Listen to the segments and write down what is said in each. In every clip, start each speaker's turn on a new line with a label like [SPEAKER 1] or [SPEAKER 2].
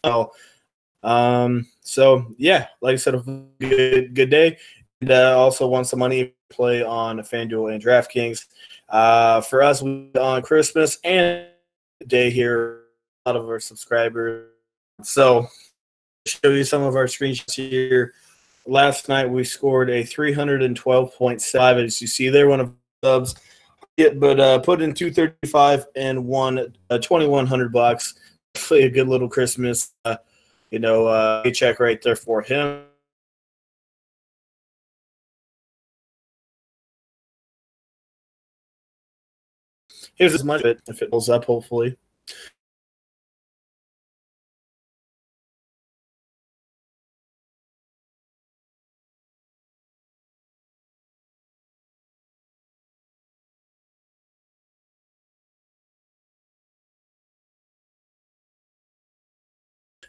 [SPEAKER 1] well. So yeah, like I said, a good day. And also won some money to play on FanDuel and DraftKings. For us, we on Christmas and day here, a lot of our subscribers. So show you some of our screenshots here. Last night we scored a 312.5, as you see there, one of the subs. But put in 235 and won $2,100. Definitely a good little Christmas, paycheck right there for him. Here's as much of it if it pulls up, hopefully.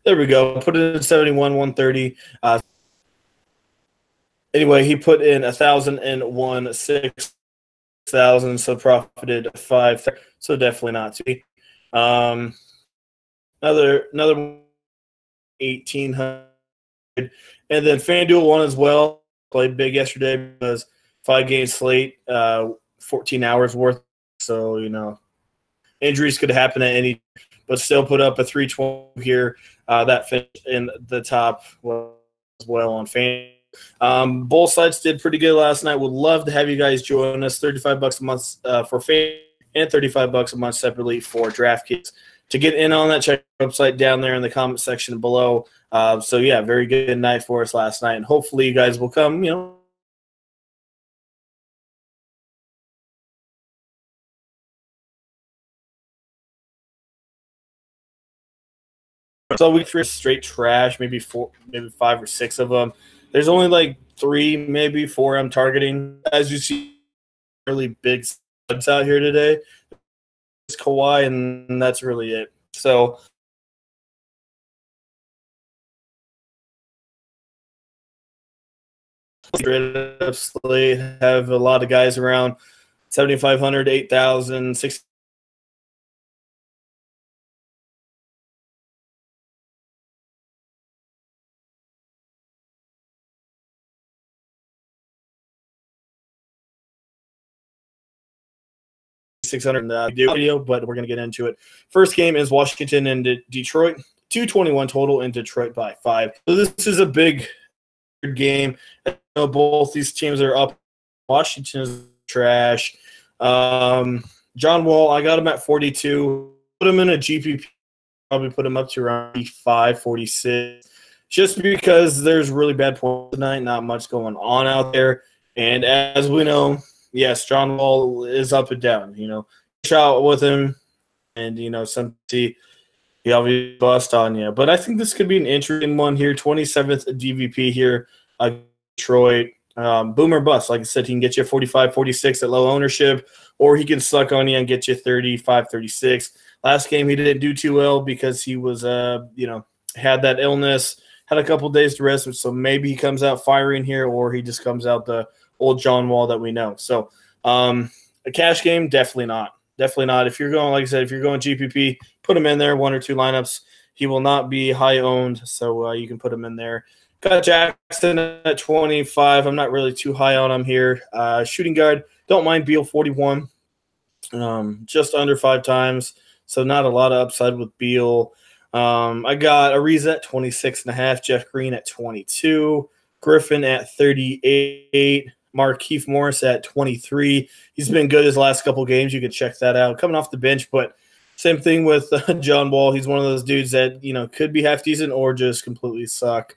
[SPEAKER 1] There we go. Put it in 71, 130. Anyway, he put in 1,000 and won 6,000, so profited 5. So definitely not to be. Another 1,800, and then FanDuel won as well. Played big yesterday because 5-game slate, 14 hours worth. So injuries could happen at any, but still put up a 312 here. That finished in the top as well on FanDuel. Both sides did pretty good last night. Would love to have you guys join us. $35 a month for FanDuel and $35 a month separately for DraftKings. To get in on that, check the website down there in the comment section below. So yeah, very good night for us last night, and hopefully you guys will come. So we threw straight trash, maybe 5 or 6 of them. There's only like 3, maybe 4 I'm targeting. As you see, really big subs out here today. It's Kawhi, and that's really it. So slate, have a lot of guys around 7,500, 8,000, 6,000. Video, but we're going to get into it. First game is Washington and Detroit. 221 total in Detroit by 5. So this is a big game. I know both these teams are up. Washington is trash. John Wall, I got him at 42. Put him in a GPP. Probably put him up to around 45, 46. Just because there's really bad points tonight. Not much going on out there. And as we know, yes, John Wall is up and down. Shot with him, and some he obviously bust on you. But I think this could be an interesting one here. 27th DVP here, Detroit. Boomer bust. Like I said, he can get you 45, 46 at low ownership, or he can suck on you and get you 35, 36. Last game he didn't do too well because he was, had that illness, had a couple days to rest. So maybe he comes out firing here, or he just comes out the old John Wall that we know. So a cash game, definitely not. Definitely not. If you're going, like I said, if you're going GPP, put him in there, 1 or 2 lineups. He will not be high owned, so you can put him in there. Got Jackson at 25. I'm not really too high on him here. Shooting guard, don't mind Beal, 41. Just under 5 times, so not a lot of upside with Beal. I got Ariza at 26.5, Jeff Green at 22, Griffin at 38, Markieff Morris at 23. He's been good his last couple games. You can check that out. Coming off the bench, but same thing with John Wall. He's one of those dudes that could be half decent or just completely suck.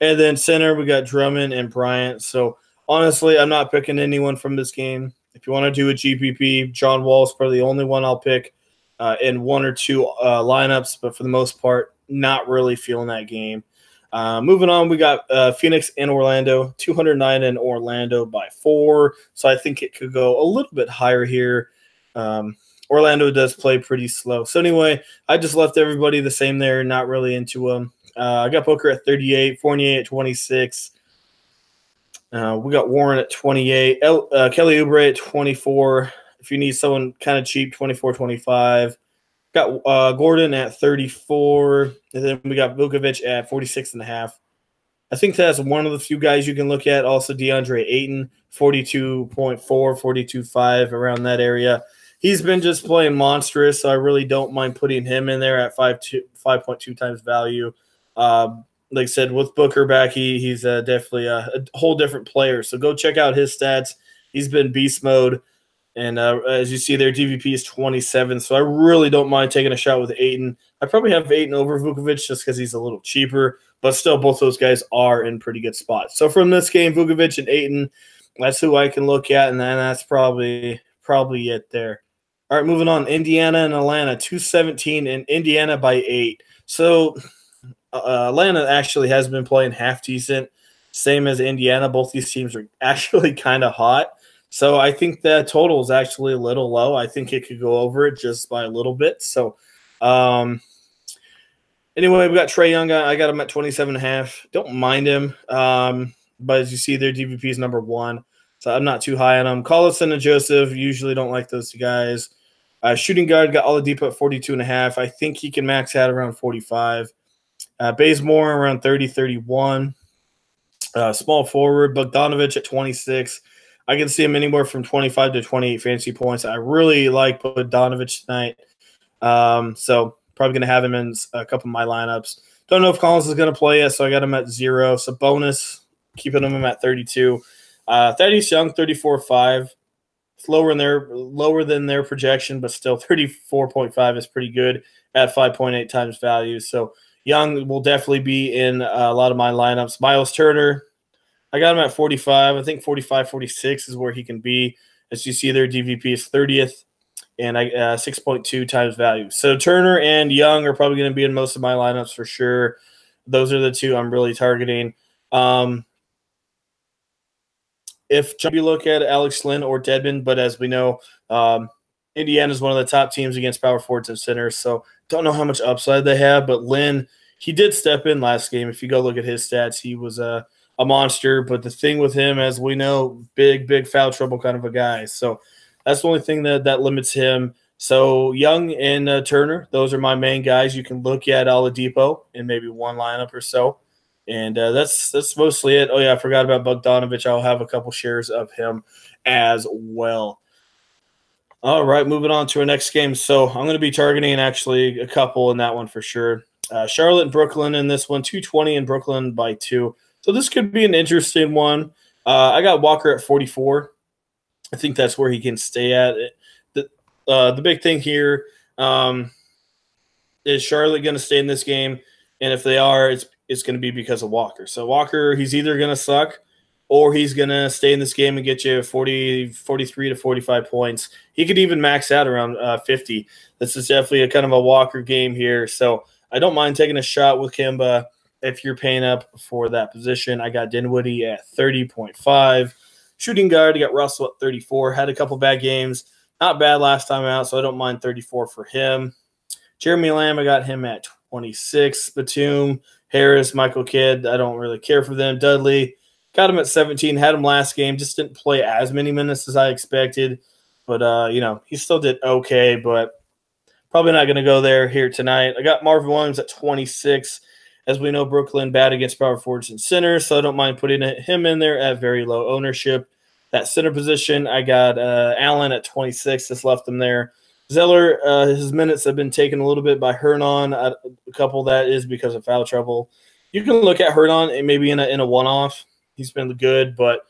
[SPEAKER 1] And then center, we got Drummond and Bryant. So honestly, I'm not picking anyone from this game. If you want to do a GPP, John Wall is probably the only one I'll pick in 1 or 2 lineups, but for the most part, not really feeling that game. Moving on, we got Phoenix and Orlando, 209 in Orlando by 4. So I think it could go a little bit higher here. Orlando does play pretty slow. So anyway, I just left everybody the same there, not really into them. I got Booker at 38, Fournier at 26. We got Warren at 28, Kelly Oubre at 24. If you need someone kind of cheap, 24, 25. Got Gordon at 34, and then we got Vukovic at 46.5. I think that's one of the few guys you can look at. Also, DeAndre Ayton, 42.4, 42.5, around that area. He's been just playing monstrous, so I really don't mind putting him in there at 5.2 times value. Like I said, with Booker back, he's definitely a whole different player. So go check out his stats. He's been beast mode. And as you see there, DVP is 27. So I really don't mind taking a shot with Ayton. I probably have Ayton over Vukovic just because he's a little cheaper. But still, both those guys are in pretty good spots. So from this game, Vukovic and Ayton, that's who I can look at. And then that's probably it there. All right, moving on. Indiana and Atlanta, 217, and Indiana by 8. So Atlanta actually has been playing half decent, same as Indiana. Both these teams are actually kind of hot. So I think the total is actually a little low. I think it could go over it just by a little bit. So anyway, we got Trae Young. I got him at 27.5. Don't mind him. But as you see there, DVP is number 1. So I'm not too high on him. Collison and Joseph, usually don't like those two guys. Shooting guard, got Oladipo at 42.5. I think he can max out around 45. Bazemore around 30, 31. Small forward, Bogdanovich at 26. I can see him anywhere from 25 to 28 fantasy points. I really like Bogdanovich tonight. So probably going to have him in a couple of my lineups. Don't know if Collins is going to play yet, so I got him at 0. So bonus, keeping him at 32. Thaddeus Young, 34.5. It's lower than their projection, but still 34.5 is pretty good at 5.8 times value. So Young will definitely be in a lot of my lineups. Miles Turner, I got him at 45. I think 45, 46 is where he can be. As you see there, DVP is 30th and 6.2 times value. So Turner and Young are probably going to be in most of my lineups for sure. Those are the two I'm really targeting. If you look at Alex Lynn or Dedmon, but as we know, Indiana is one of the top teams against power forwards and centers, so don't know how much upside they have. But Lynn, he did step in last game. If you go look at his stats, he was a monster. But the thing with him, as we know, big foul trouble kind of a guy. So that's the only thing that limits him. So Young and Turner, those are my main guys. You can look at Oladipo in maybe one lineup or so. And that's mostly it. Oh, yeah, I forgot about Bogdanovich. I'll have a couple shares of him as well. All right, moving on to our next game. So I'm going to be targeting actually a couple in that one for sure. Charlotte and Brooklyn in this one, 220 in Brooklyn by 2. So this could be an interesting one. I got Walker at 44. I think that's where he can stay at. The big thing here is Charlotte going to stay in this game? And if they are, it's going to be because of Walker. So Walker, he's either going to suck or he's going to stay in this game and get you 43 to 45 points. He could even max out around 50. This is definitely a kind of a Walker game here. So I don't mind taking a shot with Kemba if you're paying up for that position. I got Dinwiddie at 30.5. Shooting guard, I got Russell at 34. Had a couple bad games. Not bad last time out, so I don't mind 34 for him. Jeremy Lamb, I got him at 26. Batum, Harris, Michael Kidd, I don't really care for them. Dudley, got him at 17. Had him last game. Just didn't play as many minutes as I expected. But, he still did okay, but probably not going to go there here tonight. I got Marvin Williams at 26. As we know, Brooklyn bad against power forwards and centers, so I don't mind putting him in there at very low ownership. That center position, I got Allen at 26. Just left him there. Zeller, his minutes have been taken a little bit by Hernan. A couple of that is because of foul trouble. You can look at Hernan and maybe in a one-off. He's been good, but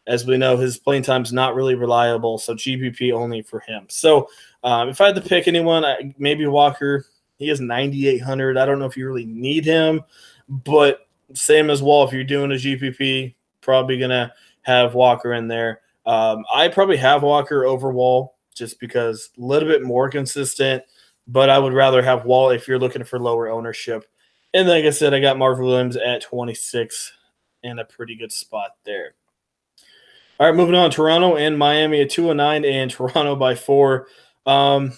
[SPEAKER 1] as we know, his playing time is not really reliable, so GPP only for him. So if I had to pick anyone, maybe Walker. He is 9,800. I don't know if you really need him, but same as Wall, if you're doing a GPP, probably going to have Walker in there. I probably have Walker over Wall just because a little bit more consistent, but I would rather have Wall if you're looking for lower ownership. And like I said, I got Marvin Williams at 26 in a pretty good spot there. All right, moving on. Toronto and Miami at 209 and Toronto by 4. Yeah,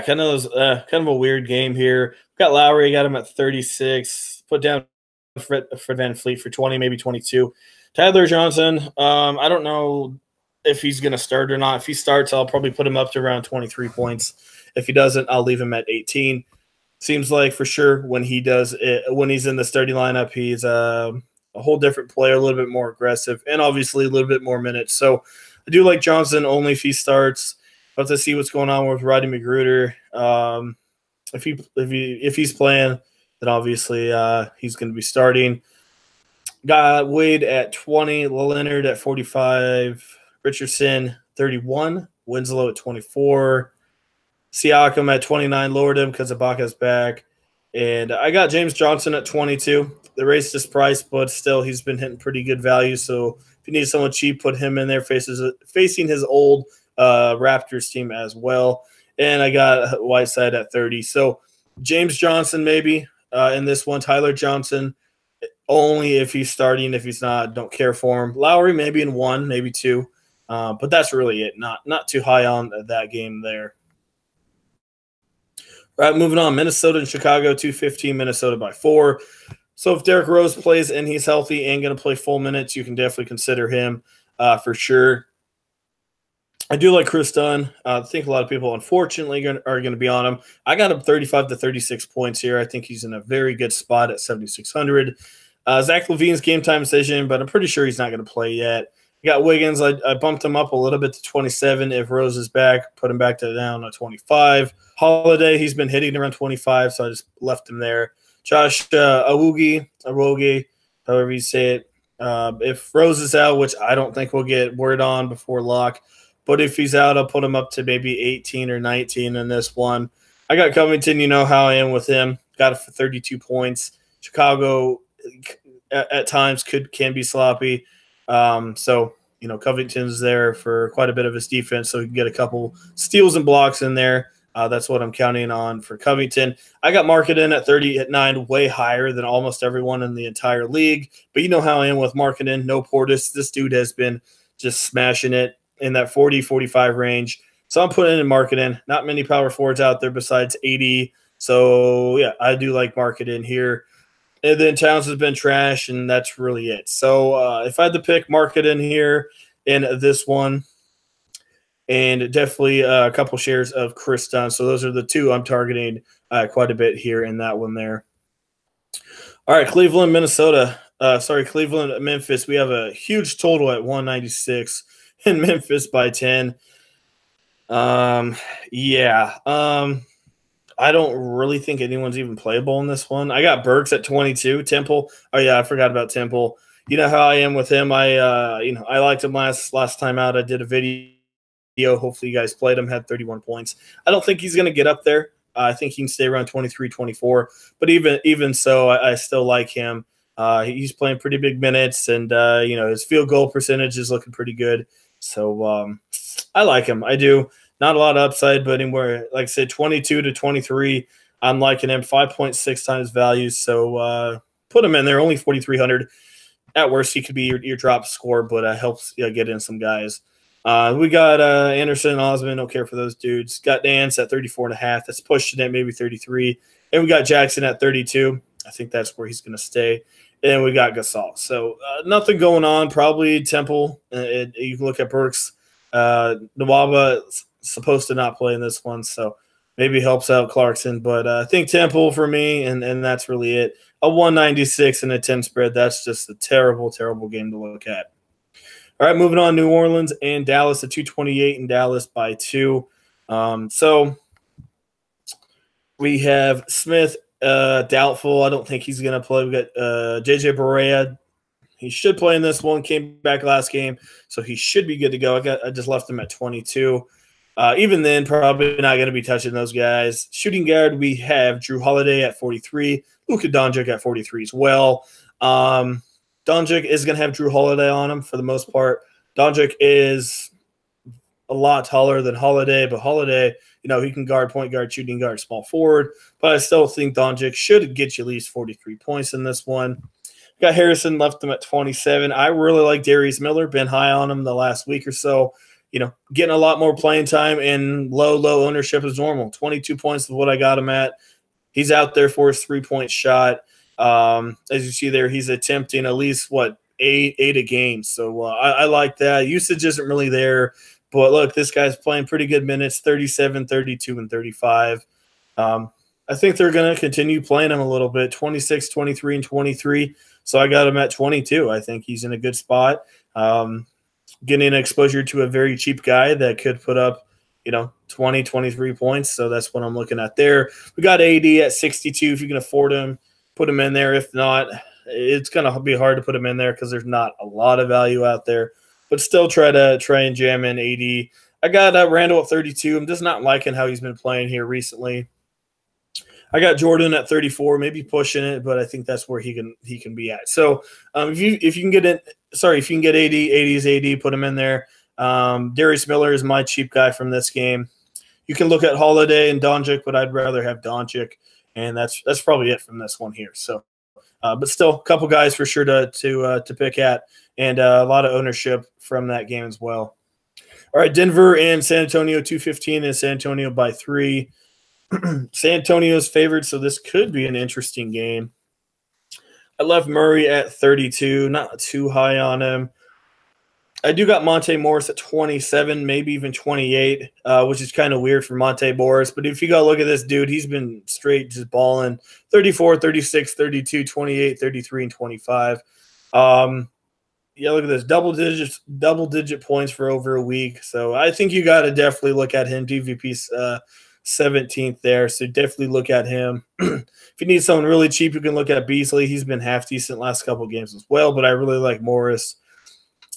[SPEAKER 1] kind of a weird game here. Got Lowry, got him at 36. Put down Fred VanVleet for 20, maybe 22. Tyler Johnson, I don't know if he's going to start or not. If he starts, I'll probably put him up to around 23 points If he doesn't, I'll leave him at 18. Seems like for sure when he does it, when he's in the starting lineup, he's a whole different player, a little bit more aggressive, and obviously a little bit more minutes. So I do like Johnson only if he starts. But to see what's going on with Roddy McGruder. If he's playing, then obviously he's going to be starting. Got Wade at 20, Leonard at 45, Richardson 31, Winslow at 24, Siakam at 29, lowered him because Ibaka's back. And I got James Johnson at 22. They raised his price, but still he's been hitting pretty good value. So if you need someone cheap, put him in there facing his old Raptors team as well. And I got Whiteside at 30. So James Johnson maybe in this one. Tyler Johnson only if he's starting. If he's not, don't care for him. Lowry maybe in 1, maybe 2. But that's really it. Not too high on that game there. All right, moving on. Minnesota and Chicago, 215, Minnesota by 4. So if Derrick Rose plays and he's healthy and going to play full minutes, you can definitely consider him for sure. I do like Chris Dunn. I think a lot of people, unfortunately, are going to be on him. I got him 35 to 36 points here. I think he's in a very good spot at 7,600. Zach LaVine's game time decision, but I'm pretty sure he's not going to play yet. I got Wiggins. I bumped him up a little bit to 27. If Rose is back, put him back down to 25. Holiday, he's been hitting around 25, so I just left him there. Josh Awogi, however you say it. If Rose is out, which I don't think we'll get word on before lock, but if he's out, I'll put him up to maybe 18 or 19 in this one. I got Covington. You know how I am with him. Got it for 32 points. Chicago at times can be sloppy. So, you know, Covington's there for quite a bit of his defense, so he can get a couple steals and blocks in there. That's what I'm counting on for Covington. I got Markkanen at 39, way higher than almost everyone in the entire league. But you know how I am with Markkanen. No Portis. This dude has been just smashing it in that 40, 45 range. So I'm putting in Markkanen. Not many power forwards out there besides 80. So, yeah, I do like Markkanen here. And then Towns has been trash, and that's really it. So if I had to pick Markkanen here in this one, and definitely a couple shares of Chris Dunn. So those are the two I'm targeting quite a bit here in that one there. All right, Cleveland, Minnesota. Cleveland, Memphis. We have a huge total at 196 in Memphis by 10. I don't really think anyone's even playable in this one. I got Burks at 22. Temple. Oh yeah, I forgot about Temple. You know how I am with him. I liked him last time out. I did a video. Hopefully you guys played him. Had 31 points. I don't think he's going to get up there. I think he can stay around 23, 24. But even so, I still like him. He's playing pretty big minutes, and his field goal percentage is looking pretty good. So I like him. I do. Not a lot of upside, but anywhere, like I said, 22 to 23, I'm liking him. 5.6 times value. So put him in there. Only 4,300. At worst, he could be your drop score, but helps get in some guys. We got Anderson and Osman. Don't care for those dudes. Got Nance at 34.5. That's pushing it, maybe 33. And we got Jackson at 32. I think that's where he's going to stay. And we got Gasol. So nothing going on. Probably Temple. You can look at Burks. Nwaba supposed to not play in this one, so maybe helps out Clarkson. But I think Temple for me, and that's really it. A 196 and a 10 spread. That's just a terrible, terrible game to look at. All right, moving on. New Orleans and Dallas at 228 and Dallas by 2. So we have Smith doubtful. I don't think he's going to play. We got JJ Barea. He should play in this one. Came back last game, so he should be good to go. I just left him at 22. Even then, probably not going to be touching those guys. Shooting guard, we have Drew Holiday at 43. Luka Doncic at 43 as well. Doncic is going to have Drew Holiday on him for the most part. Doncic is a lot taller than Holiday, but Holiday, he can guard, point guard, shooting guard, small forward. But I still think Doncic should get you at least 43 points in this one. Got Harrison, left him at 27. I really like Darius Miller. Been high on him the last week or so. Getting a lot more playing time and low ownership is normal. 22 points is what I got him at. He's out there for his 3-point shot. As you see there, he's attempting at least, 8 a game. So I like that. Usage isn't really there, But look, this guy's playing pretty good minutes, 37, 32, and 35. I think they're going to continue playing him a little bit, 26, 23, and 23. So I got him at 22. I think he's in a good spot. Getting exposure to a very cheap guy that could put up, 20, 23 points. So that's what I'm looking at there. We got AD at 62. If you can afford him, put him in there. If not, it's going to be hard to put him in there because there's not a lot of value out there. But still try and jam in AD. I got Randall at 32. I'm just not liking how he's been playing here recently. I got Jordan at 34, maybe pushing it, but I think that's where he can be at. So if you can get AD, AD's AD, put him in there. Darius Miller is my cheap guy from this game. You can look at Holiday and Doncic, but I'd rather have Doncic, and that's probably it from this one here. So, but still, a couple guys for sure to pick at, and a lot of ownership from that game as well. All right, Denver and San Antonio, 215, and San Antonio by 3. San Antonio's favored, so this could be an interesting game. I left Murray at 32, not too high on him. I do got Monte Morris at 27, maybe even 28, which is kind of weird for Monte Morris. But if you go look at this dude, he's been straight just balling 34, 36, 32, 28, 33, and 25. Yeah, look at this, double-digit points for over a week. So I think you got to definitely look at him. DVP's 17th there, so definitely look at him. If you need someone really cheap, you can look at Beasley. He's been half decent last couple games as well, but I really like Morris.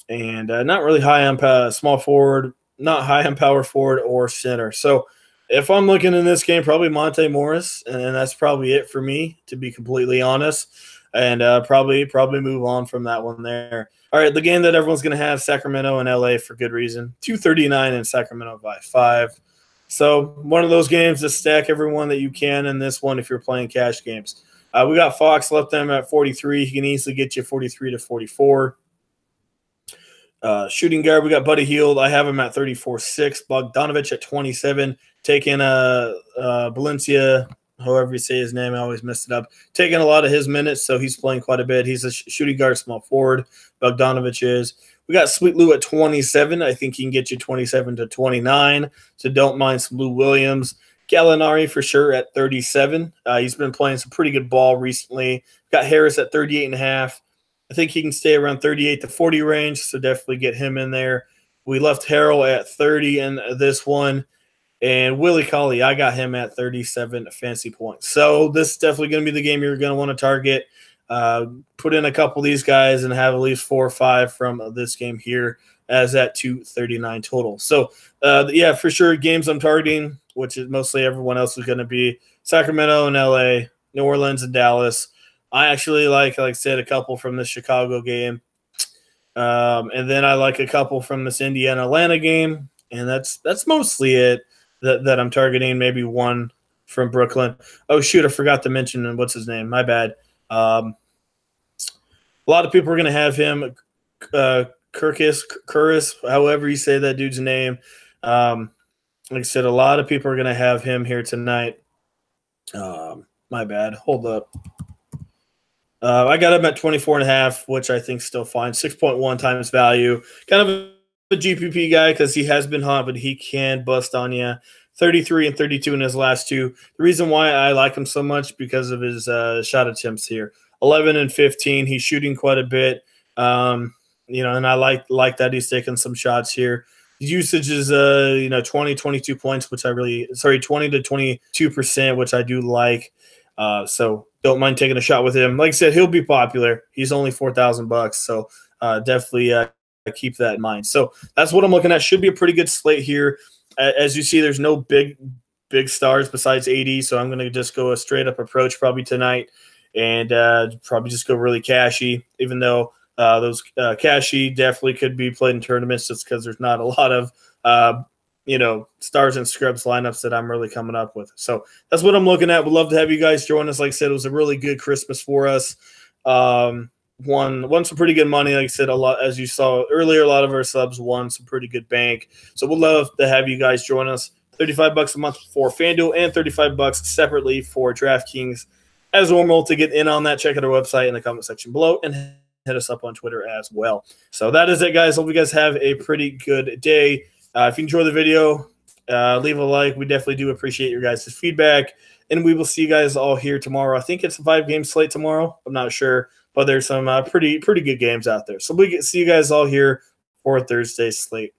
[SPEAKER 1] And not really high on small forward, not high on power forward or center. So if I'm looking in this game, probably Monte Morris, and that's probably it for me, to be completely honest. And probably move on from that one there. All right, the game that everyone's going to have, Sacramento and LA for good reason. 239 in Sacramento by 5. So one of those games to stack everyone that you can in this one if you're playing cash games. We got Fox, left them at 43. He can easily get you 43 to 44. Shooting guard, we got Buddy Hield. I have him at 34.6. Bogdanovich at 27. Taking Valencia, however you say his name, I always mess it up. Taking a lot of his minutes, so he's playing quite a bit. He's a shooting guard, small forward. Bogdanovich is. We got Sweet Lou at 27. I think he can get you 27 to 29. So don't mind some Lou Williams. Gallinari for sure at 37. He's been playing some pretty good ball recently. Got Harris at 38.5. I think he can stay around 38 to 40 range, so definitely get him in there. We left Harrell at 30 in this one. And Willie Cauley, I got him at 37 fancy points. So this is definitely going to be the game you're going to want to target. Put in a couple of these guys and have at least 4 or 5 from this game here as at 239 total. So, yeah, for sure, games I'm targeting, which is mostly everyone else is going to be Sacramento and LA, New Orleans and Dallas. I actually like I said, a couple from the Chicago game. And then I like a couple from this Indiana-Atlanta game. And that's mostly it that I'm targeting, maybe one from Brooklyn. Oh, shoot, I forgot to mention what's his name. My bad. A lot of people are going to have him, Kurtis, however you say that dude's name. Like I said, a lot of people are going to have him here tonight. My bad. Hold up. I got him at 24.5, which I think is still fine. 6.1 times value. Kind of a GPP guy because he has been hot, but he can bust on you. 33 and 32 in his last 2. The reason why I like him so much because of his shot attempts here. 11 and 15. He's shooting quite a bit. And I like that he's taking some shots here. His usage is 20, 22 points, which 20 to 22%, which I do like. So don't mind taking a shot with him. Like I said, he'll be popular. He's only $4,000, so definitely keep that in mind. So that's what I'm looking at. Should be a pretty good slate here. As you see, there's no big stars besides AD, so I'm going to just go a straight-up approach probably tonight and probably just go really cashy, even though those cashy definitely could be played in tournaments just because there's not a lot of stars and scrubs lineups that I'm really coming up with. So that's what I'm looking at. Would love to have you guys join us. Like I said, it was a really good Christmas for us. Won some pretty good money. Like I said, a lot, as you saw earlier, a lot of our subs won some pretty good bank. So we'd love to have you guys join us. $35 a month for FanDuel and $35 separately for DraftKings. As normal, to get in on that, check out our website in the comment section below and hit us up on Twitter as well. So that is it, guys. Hope you guys have a pretty good day. If you enjoy the video, leave a like. We definitely do appreciate your guys' feedback. And we will see you guys all here tomorrow. I think it's a 5-game slate tomorrow. I'm not sure, but there's some pretty good games out there. So we see you guys all here for Thursday's slate.